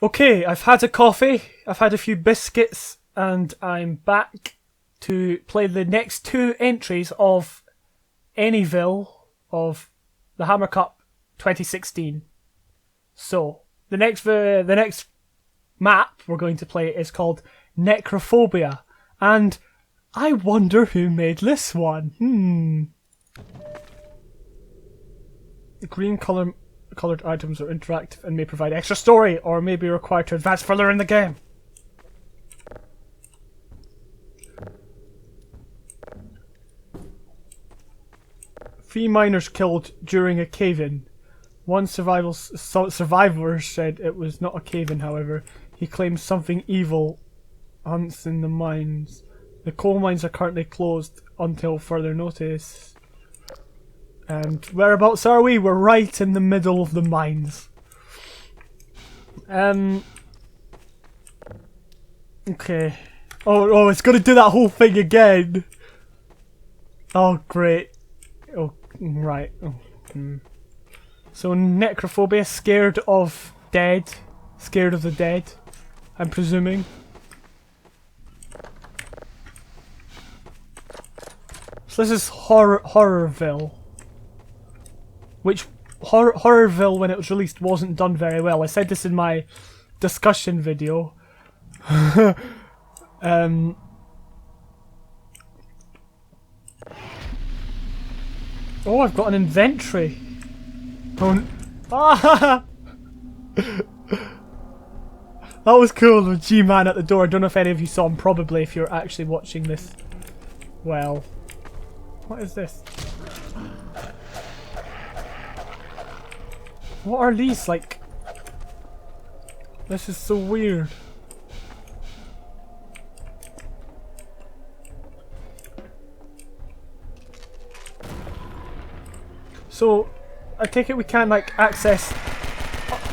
Okay, I've had a coffee, I've had a few biscuits, and I'm back to play the next two entries of AnyVille of the Hammer Cup 2016. So, the next map we're going to play is called Necrophobia, and I wonder who made this one. The green coloured items are interactive and may provide extra story, or may be required to advance further in the game. Three miners killed during a cave-in. One survivor said it was not a cave-in, however. He claims something evil hunts in the mines. The coal mines are currently closed until further notice. And whereabouts are we? We're right in the middle of the mines. Okay. Oh, it's gonna do that whole thing again. Oh, great. Oh, right. So, necrophobia, scared of dead. Scared of the dead, I'm presuming. So this is Horrorville. Which, Horrorville, when it was released, wasn't done very well. I said this in my discussion video. Oh, I've got an inventory. Ah! That was cool, the G-Man at the door. I don't know if any of you saw him, probably, if you're actually watching this. Well, what is this? What are these, like? This is so weird. So, I take it we can't, like, access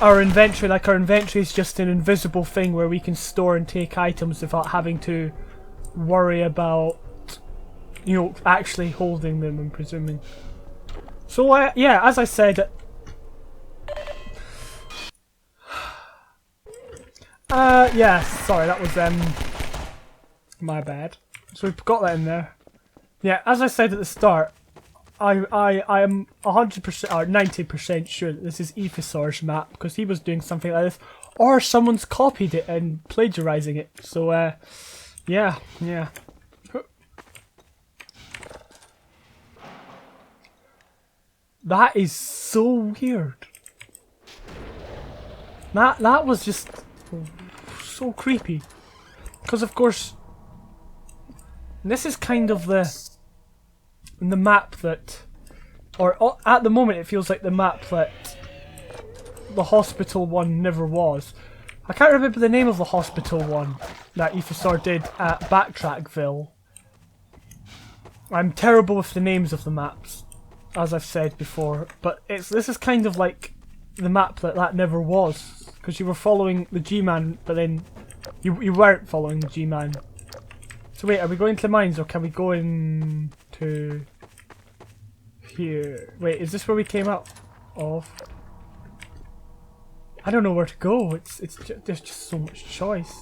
our inventory. Like, our inventory is just an invisible thing where we can store and take items without having to worry about, you know, actually holding them, I'm presuming. So, yeah, as I said... yeah, sorry, that was, my bad. So we've got that in there. Yeah, as I said at the start, I am 100% or 90% sure that this is Ethosaur's map, because he was doing something like this, or someone's copied it and plagiarizing it. So, yeah. That is so weird. That was just so creepy. Because of course, this is kind of the map that, or at the moment it feels like the map that the hospital one never was. I can't remember the name of the hospital one that Ethosaur did at Backtrackville. I'm terrible with the names of the maps, as I've said before, but this is kind of like the map that never was, because you were following the G-Man, but then you weren't following the G-Man. So wait, are we going to the mines, or can we go into here? Wait, is this where we came out of? I don't know where to go. There's just so much choice.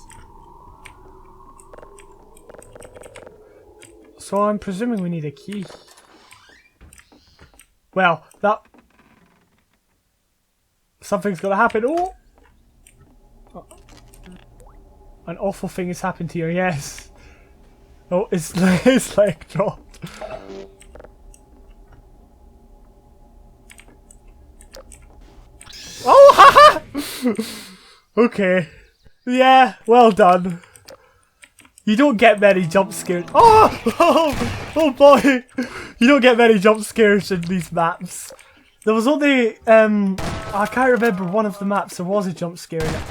So I'm presuming we need a key. Well, something's gonna happen. Oh! An awful thing has happened here, yes. Oh, his leg dropped. Oh, haha! Okay. Yeah, well done. You don't get many jump scares. Oh boy! You don't get many jump scares in these maps. There was only, I can't remember one of the maps there was a jump scare in it.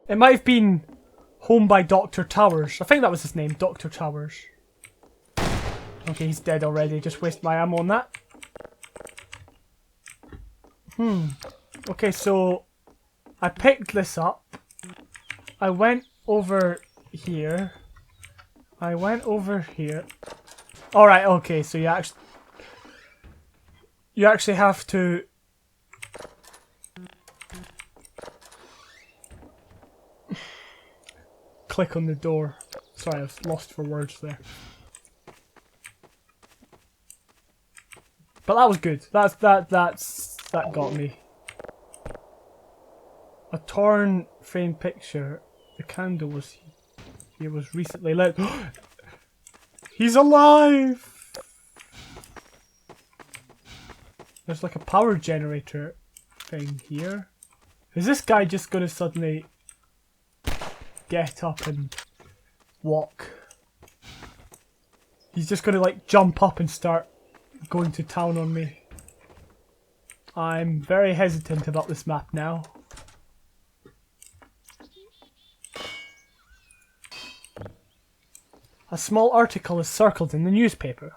It might have been Home by Dr. Towers. I think that was his name, Dr. Towers. Okay, he's dead already. Just waste my ammo on that. Okay, so I picked this up. I went over here. I went over here. Alright, okay, so you actually have to click on the door. Sorry, I was lost for words there. But that was good. That got me. A torn framed picture. The candle was here was recently lit. He's alive! There's like a power generator thing here. Is this guy just gonna suddenly get up and walk? He's just gonna like jump up and start going to town on me. I'm very hesitant about this map now. A small article is circled in the newspaper.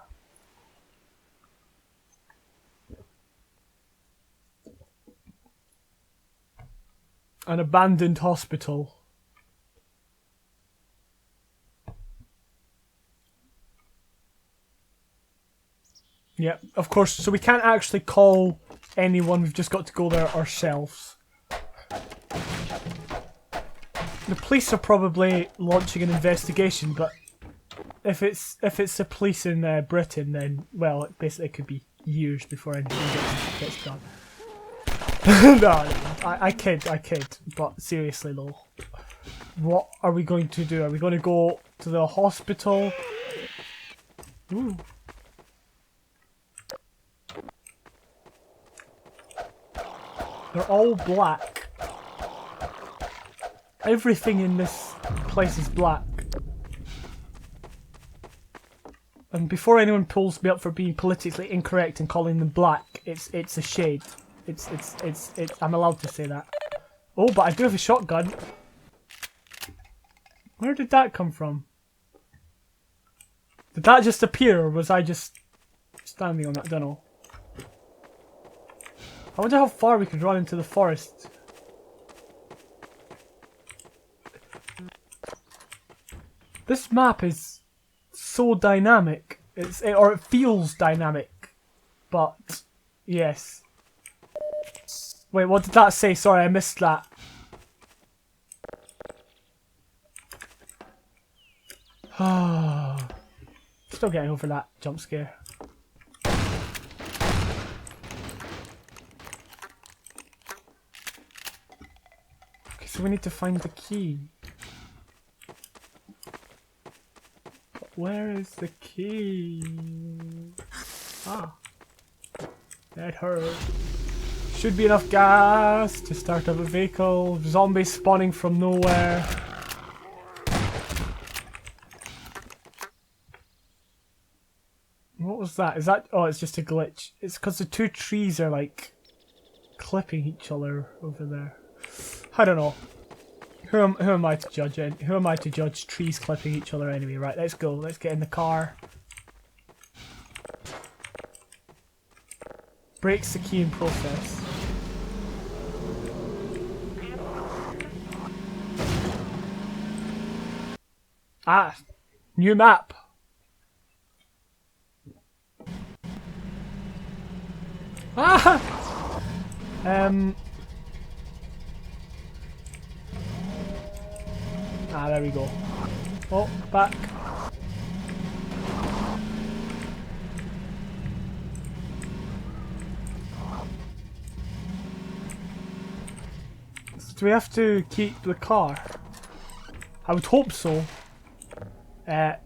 An abandoned hospital. Yep, of course, so we can't actually call anyone, we've just got to go there ourselves. The police are probably launching an investigation, but if it's the police in Britain, then, well, it basically could be years before anything gets done. No, I kid, but seriously though. What are we going to do? Are we going to go to the hospital? Ooh. They're all black. Everything in this place is black. And before anyone pulls me up for being politically incorrect and calling them black, it's a shade. It's I'm allowed to say that. Oh, but I do have a shotgun. Where did that come from? Did that just appear, or was I just standing on that? I don't know. I wonder how far we could run into the forest. This map is so dynamic. Or it feels dynamic. But yes. Wait, what did that say? Sorry, I missed that. Still getting over that jump scare. Okay, so we need to find the key. But where is the key? Ah. That hurt. Should be enough gas to start up a vehicle. Zombies spawning from nowhere. What was that? Is that... Oh, it's just a glitch. It's because the two trees are like clipping each other over there. I don't know. Who am I to judge? Who am I to judge trees clipping each other anyway? Right, let's go. Let's get in the car. Breaks the key in process. Ah, new map. Ah! There we go. Oh, back. So do we have to keep the car? I would hope so. So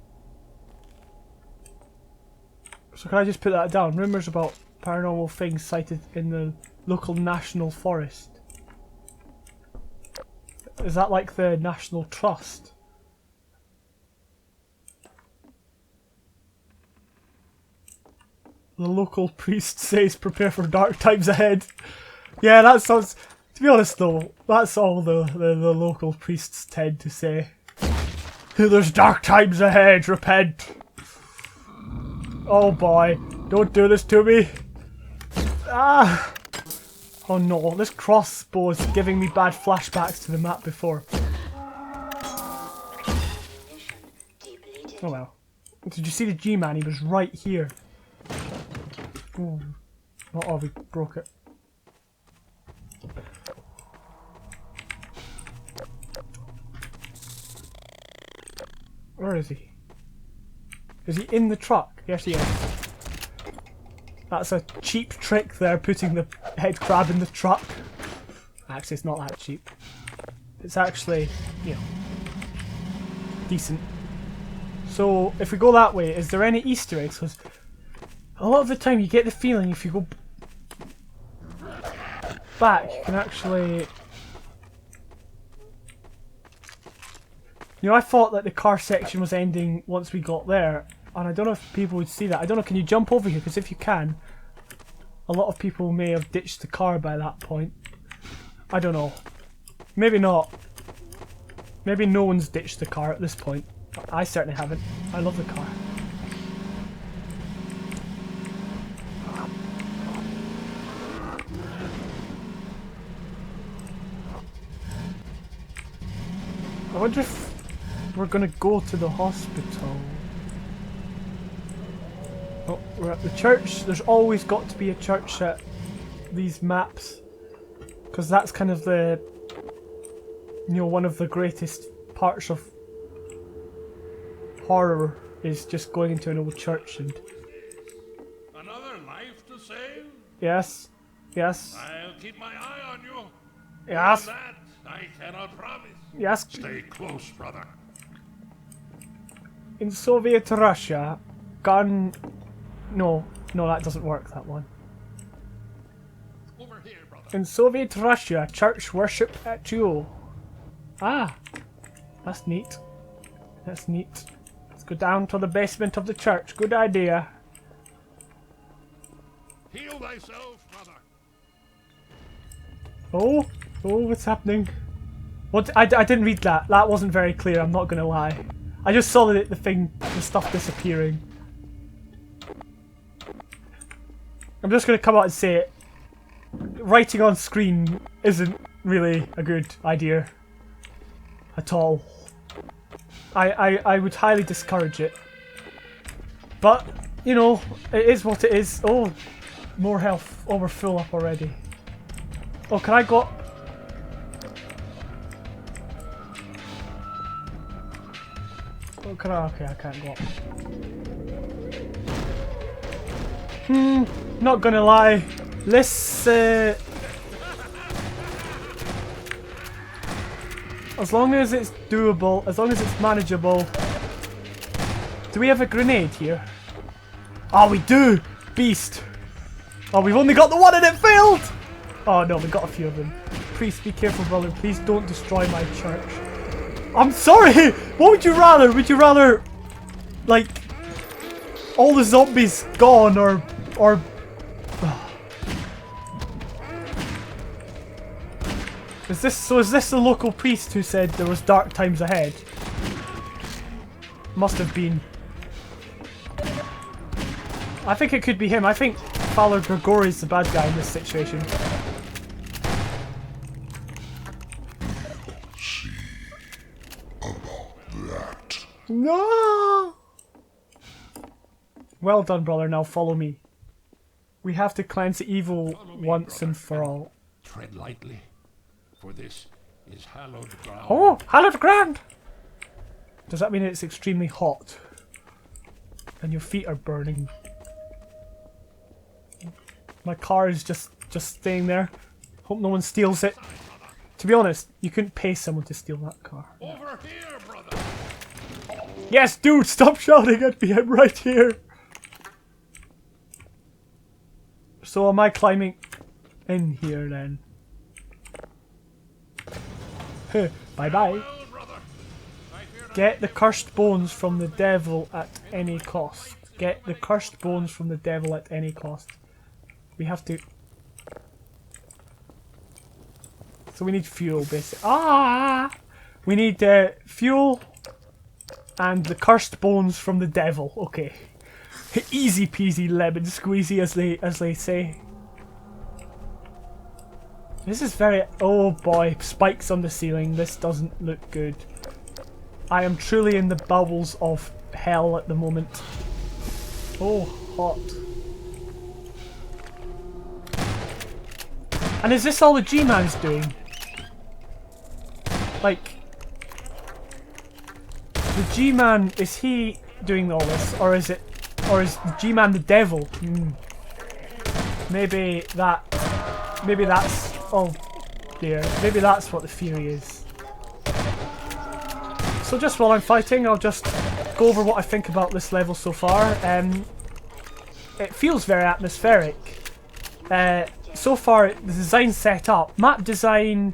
can I just put that down? Rumours about paranormal things sighted in the local national forest. Is that like the National Trust? The local priest says prepare for dark times ahead. Yeah, that sounds... To be honest though, that's all the local priests tend to say. There's dark times ahead, repent! Oh boy, don't do this to me! Ah! Oh no, this crossbow is giving me bad flashbacks to the map before. Oh well. Did you see the G-Man? He was right here. Ooh. Oh, we broke it. Where is he? Is he in the truck? Yes, he is. That's a cheap trick there, putting the head crab in the truck. Actually, it's not that cheap. It's actually, you know, decent. So, if we go that way, is there any Easter eggs? Because a lot of the time you get the feeling if you go back, you can actually... You know, I thought that the car section was ending once we got there, and I don't know if people would see that. I don't know, can you jump over here? Because if you can, a lot of people may have ditched the car by that point. I don't know. Maybe not. Maybe no one's ditched the car at this point. I certainly haven't. I love the car. I wonder if we're gonna go to the hospital. Oh, we're at the church. There's always got to be a church at these maps, because that's kind of the, you know, one of the greatest parts of horror is just going into an old church and... Another life to save? Yes. Yes. I'll keep my eye on you. Yes. More than that, I cannot promise. Yes. Stay close, brother. In Soviet Russia, gun... No, that doesn't work, that one. Over here, brother. In Soviet Russia, church worship at you. Ah, that's neat. That's neat. Let's go down to the basement of the church. Good idea. Heal thyself, brother. Oh, what's happening? What? I didn't read that. That wasn't very clear, I'm not gonna lie. I just saw the stuff disappearing. I'm just gonna come out and say it. Writing on screen isn't really a good idea. At all. I would highly discourage it. But, you know, it is what it is. Oh, more health. Oh, we're full up already. Oh, can I go... Oh, can I? Okay, I can't go up. Not gonna lie. Let's, as long as it's doable, as long as it's manageable. Do we have a grenade here? Oh, we do! Beast! Oh, we've only got the one and it failed! Oh no, we got a few of them. Please be careful, brother. Please don't destroy my church. I'm sorry! What would you rather? Would you rather, like, all the zombies gone or... Is this the local priest who said there was dark times ahead? Must have been. I think it could be him. I think Father Gregory's the bad guy in this situation. See about that. No! Well done, brother. Now follow me. We have to cleanse the evil once and for all. Tread lightly, for this is hallowed ground. Oh, hallowed ground! Does that mean it's extremely hot? And your feet are burning? My car is just staying there. Hope no one steals it. To be honest, you couldn't pay someone to steal that car. Over here, brother. Yes, dude, stop shouting at me. I'm right here. So am I climbing in here then? Bye bye. Well, brother, Get the cursed bones from the devil at any cost. Get the cursed bones from the devil at any cost. We have to... So we need fuel, basically. Ah! We need fuel and the cursed bones from the devil. Okay. Easy peasy lemon squeezy, as they say. This is very... Oh boy, spikes on the ceiling. This doesn't look good. I am truly in the bowels of hell at the moment. Oh, hot. And is this all the G-Man's doing? Like, the G-Man, is he doing all this, or is the G-Man the devil? Maybe that's, oh dear, maybe that's what the theory is. So just while I'm fighting, I'll just go over what I think about this level so far. It feels very atmospheric. So far, the design's set up. Map design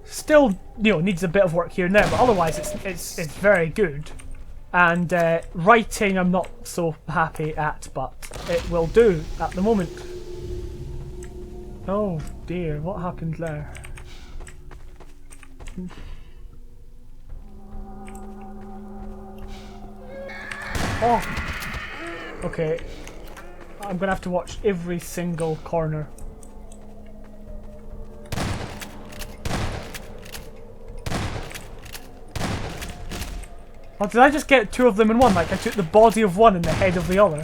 still, needs a bit of work here and there, but otherwise it's very good. And writing I'm not so happy at, but it will do at the moment. Oh dear, what happened there? Oh! Okay. I'm gonna have to watch every single corner. Oh, did I just get two of them in one? Like I took the body of one and the head of the other?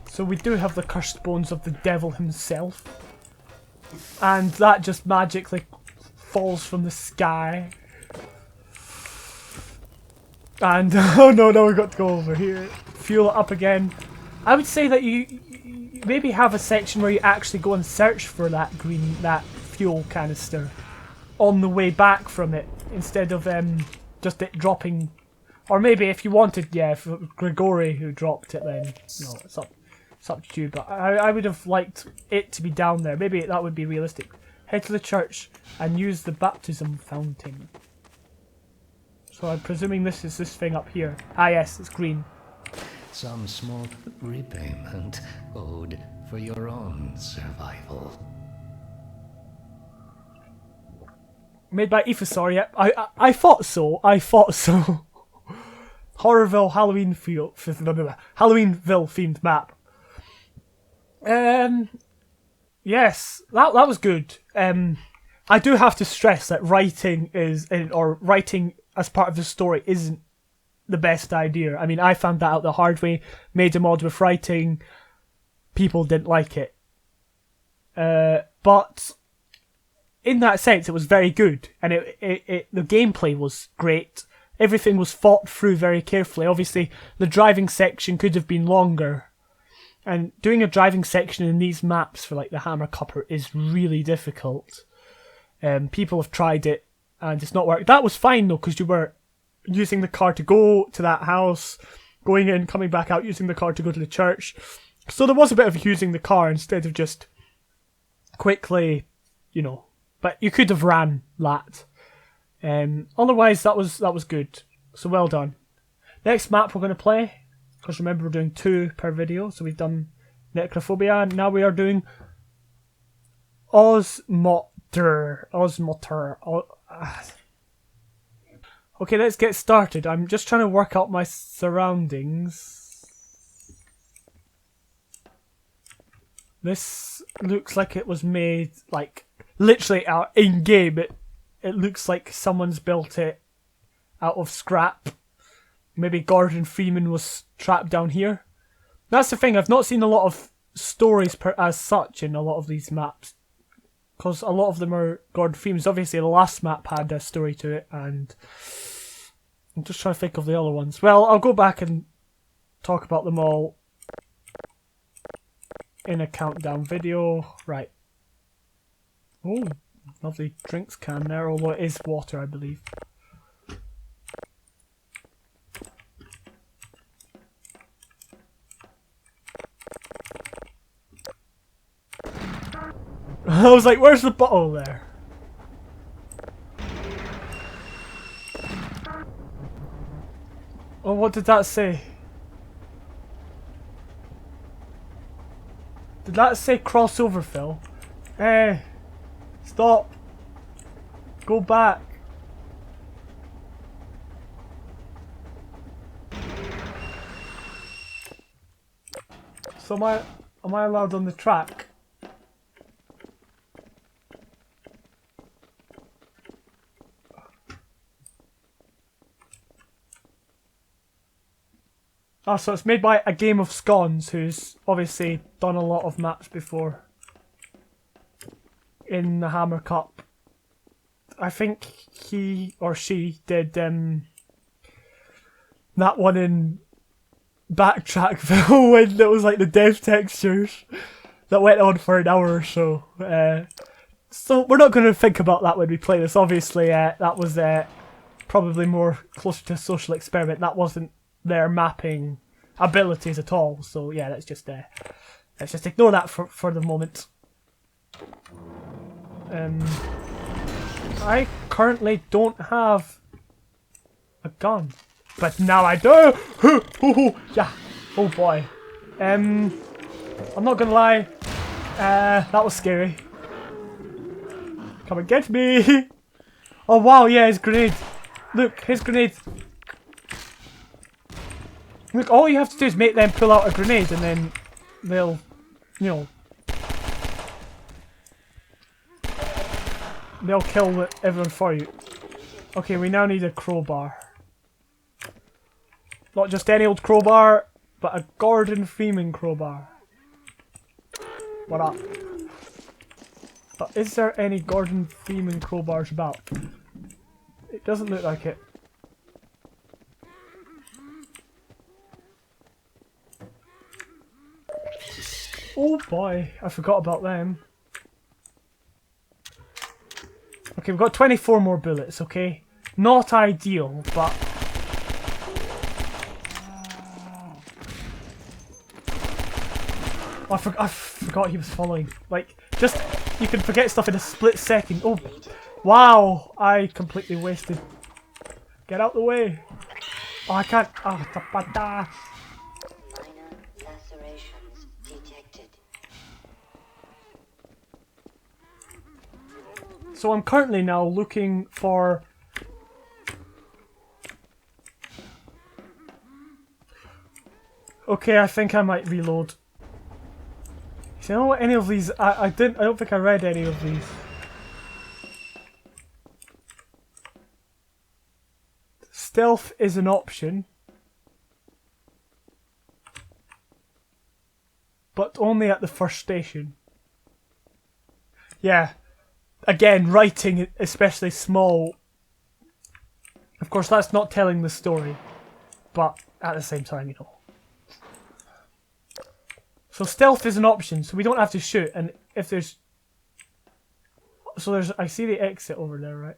So we do have the cursed bones of the devil himself. And that just magically falls from the sky. And oh no, we've got to go over here. Fuel it up again. I would say that you maybe have a section where you actually go and search for that fuel canister on the way back from it, instead of just it dropping. Or maybe if you wanted, yeah, if it was Grigori who dropped it, then it's up to you. But I would have liked it to be down there. Maybe that would be realistic. Head to the church and use the baptism fountain. So I'm presuming this is this thing up here. Ah yes, it's green. Some small repayment owed for your own survival. Made by Ethosaur, yeah. I thought so. Horrorville Halloweenville themed map. Yes, that was good. I do have to stress that writing as part of the story isn't the best idea. I mean, I found that out the hard way. Made a mod with writing. People didn't like it. But in that sense, it was very good, and the gameplay was great. Everything was thought through very carefully. Obviously, the driving section could have been longer. And doing a driving section in these maps for like the Hammer Cupper is really difficult. People have tried it and it's not worked. That was fine though, because you were using the car to go to that house, going in, coming back out, using the car to go to the church. So there was a bit of using the car instead of just quickly, But you could have ran that. Otherwise, that was good. So well done. Next map we're going to play. Because remember, we're doing 2 per video, so we've done Necrophobia, and now we are doing Osmotr. Okay, let's get started. I'm just trying to work out my surroundings. This looks like it was made, like, literally in-game. It looks like someone's built it out of scrap. Maybe Gordon Freeman was trapped down here. That's the thing, I've not seen a lot of stories as such in a lot of these maps. Because a lot of them are Gordon Freeman's. Obviously the last map had a story to it, and I'm just trying to think of the other ones. Well, I'll go back and talk about them all in a countdown video. Right. Oh, lovely drinks can there, although it is water, I believe. I was like, where's the bottle there? Oh, what did that say? Did that say crossover, Phil? Stop. Go back. So Am I allowed on the track? Oh, so it's made by Agameofscones, who's obviously done a lot of maps before in the Hammer Cup. I think he or she did that one in Backtrackville when it was like the dev textures that went on for an hour or so. So we're not going to think about that when we play this. Obviously, that was probably more closer to a social experiment. That wasn't their mapping abilities at all. So yeah, let's just ignore that for the moment. I currently don't have a gun, but now I do. Yeah. Oh boy. I'm not gonna lie. That was scary. Come and get me. Oh wow, yeah, his grenade. Look, his grenade. Look, all you have to do is make them pull out a grenade and then they'll, you know, they'll kill everyone for you. Okay, we now need a crowbar. Not just any old crowbar, but a Gordon Freeman crowbar. What up? But is there any Gordon Freeman crowbars about? It doesn't look like it. Oh boy, I forgot about them. Okay, we've got 24 more bullets, okay? Not ideal, but... Oh, I forgot he was following. Like, just... You can forget stuff in a split second. Oh, wow! I completely wasted. Get out the way! Oh, I can't... Oh, so I'm currently now looking for... Okay, I think I might reload. So you know what, any of these... I don't think I read any of these. Stealth is an option. But only at the first station. Yeah. Again, writing, especially small. Of course, that's not telling the story. But at the same time, you know. So stealth is an option, so we don't have to shoot. And if there's... So there's... I see the exit over there, right?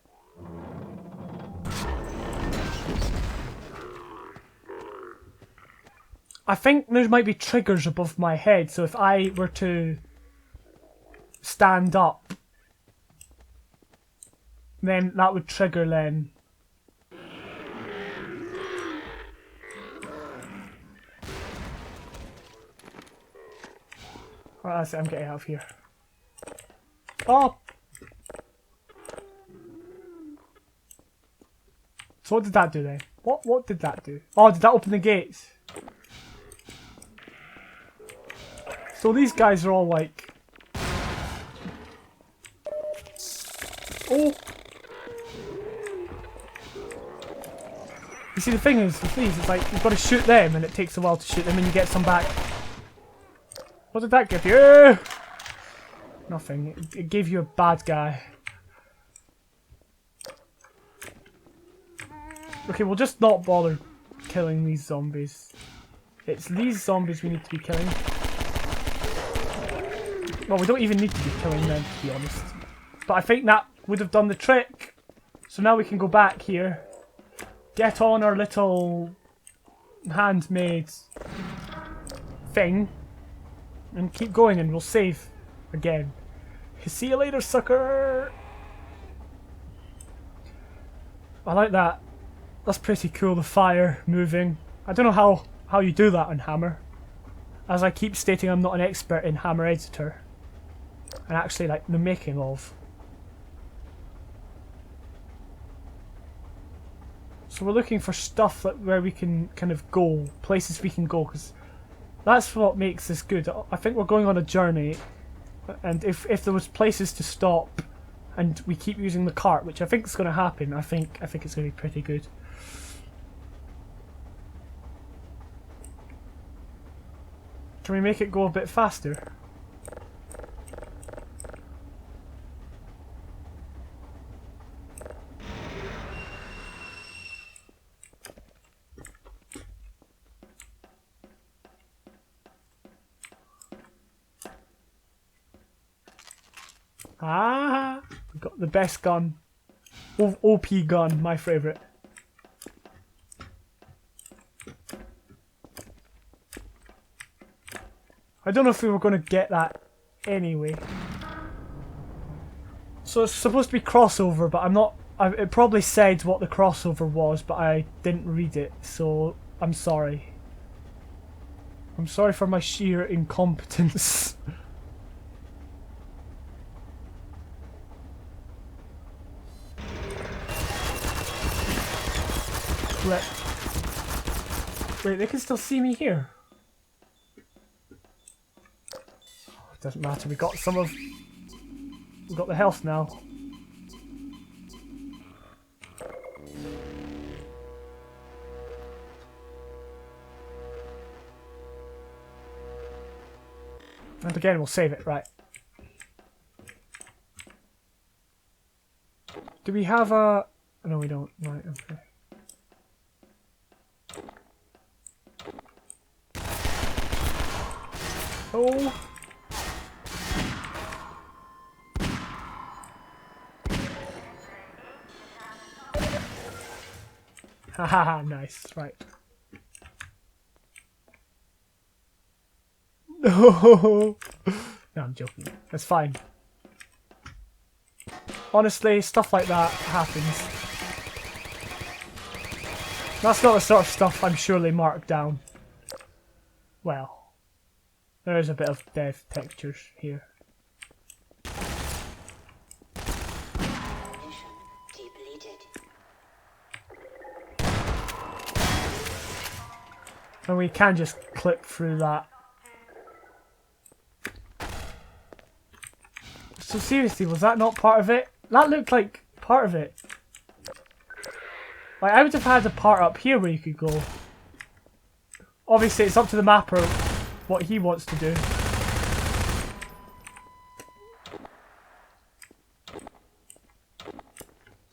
I think there might be triggers above my head, so if I were to stand up, then that would trigger then. Right, that's it, I'm getting out of here. Oh! So what did that do then? What did that do? Oh, did that open the gates? So these guys are all like... Oh! You see, the thing is, with these, it's like, you've got to shoot them, and it takes a while to shoot them, and you get some back. What did that give you? Nothing. It gave you a bad guy. Okay, we'll just not bother killing these zombies. It's these zombies we need to be killing. Well, we don't even need to be killing them, to be honest. But I think that would have done the trick. So now we can go back here. Get on our little handmade thing. And keep going, and we'll save again. See you later, sucker! I like that. That's pretty cool, the fire moving. I don't know how you do that on Hammer. As I keep stating, I'm not an expert in Hammer Editor. And actually, like, the making of. So we're looking for stuff where we can kind of go. Places we can go, because That's what makes this good. I think we're going on a journey, and if there was places to stop, and we keep using the cart, which I think is going to happen, I think it's going to be pretty good. Can we make it go a bit faster? Ah, we got the best gun. OP gun, my favourite. I don't know if we were going to get that anyway. So it's supposed to be crossover, but I'm not... it probably said what the crossover was, but I didn't read it, so I'm sorry. I'm sorry for my sheer incompetence. Wait, they can still see me here. Oh, it doesn't matter, we got the health now. And again, we'll save it, right. Do we have a... No, we don't. Right, okay. Oh! Haha, nice, right. No! No, I'm joking. That's fine. Honestly, stuff like that happens. That's not the sort of stuff I'm surely marked down. Well, there is a bit of dev textures here. And we can just clip through that. So seriously, was that not part of it? That looked like part of it. Like, I would have had a part up here where you could go. Obviously, it's up to the mapper what he wants to do.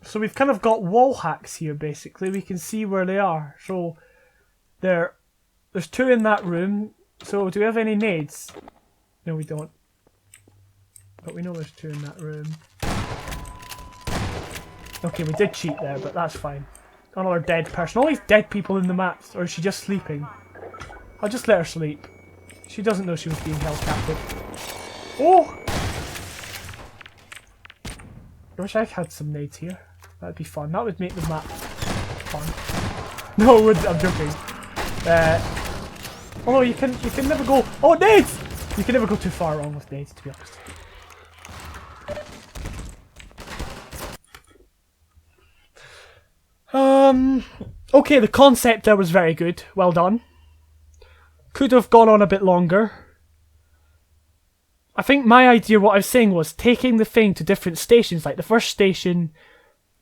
So we've kind of got wall hacks here, basically. We can see where they are. So there's two in that room. So do we have any nades? No, we don't. But we know there's two in that room. Okay, we did cheat there, but that's fine. Another dead person. All these dead people in the maps. Or is she just sleeping? I'll just let her sleep. She doesn't know she was being held captive. Oh! I wish I had some nades here. That'd be fun. That would make the map fun. No, it wouldn't. I'm joking. Although you can never go... Oh, nades! You can never go too far wrong with nades, to be honest. Okay, the concept there was very good. Well done. Could have gone on a bit longer. I think my idea, what I was saying, was taking the thing to different stations. Like the first station,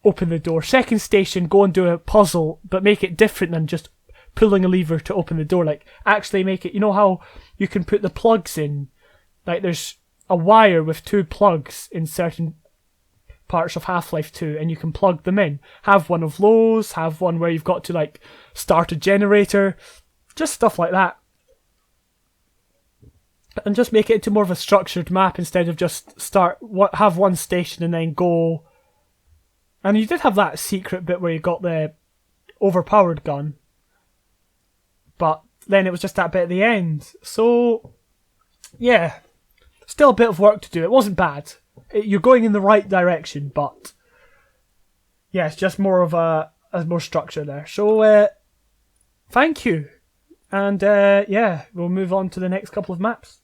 open the door. Second station, go and do a puzzle, but make it different than just pulling a lever to open the door. Like, actually make it... You know how you can put the plugs in? Like, there's a wire with two plugs in certain parts of Half-Life 2, and you can plug them in. Have one of those, have one where you've got to, like, start a generator. Just stuff like that. And just make it into more of a structured map instead of just have one station and then go. And you did have that secret bit where you got the overpowered gun. But then it was just that bit at the end. So, yeah. Still a bit of work to do. It wasn't bad. You're going in the right direction, but yeah, it's just more of a more structure there. So, thank you. And yeah, we'll move on to the next couple of maps.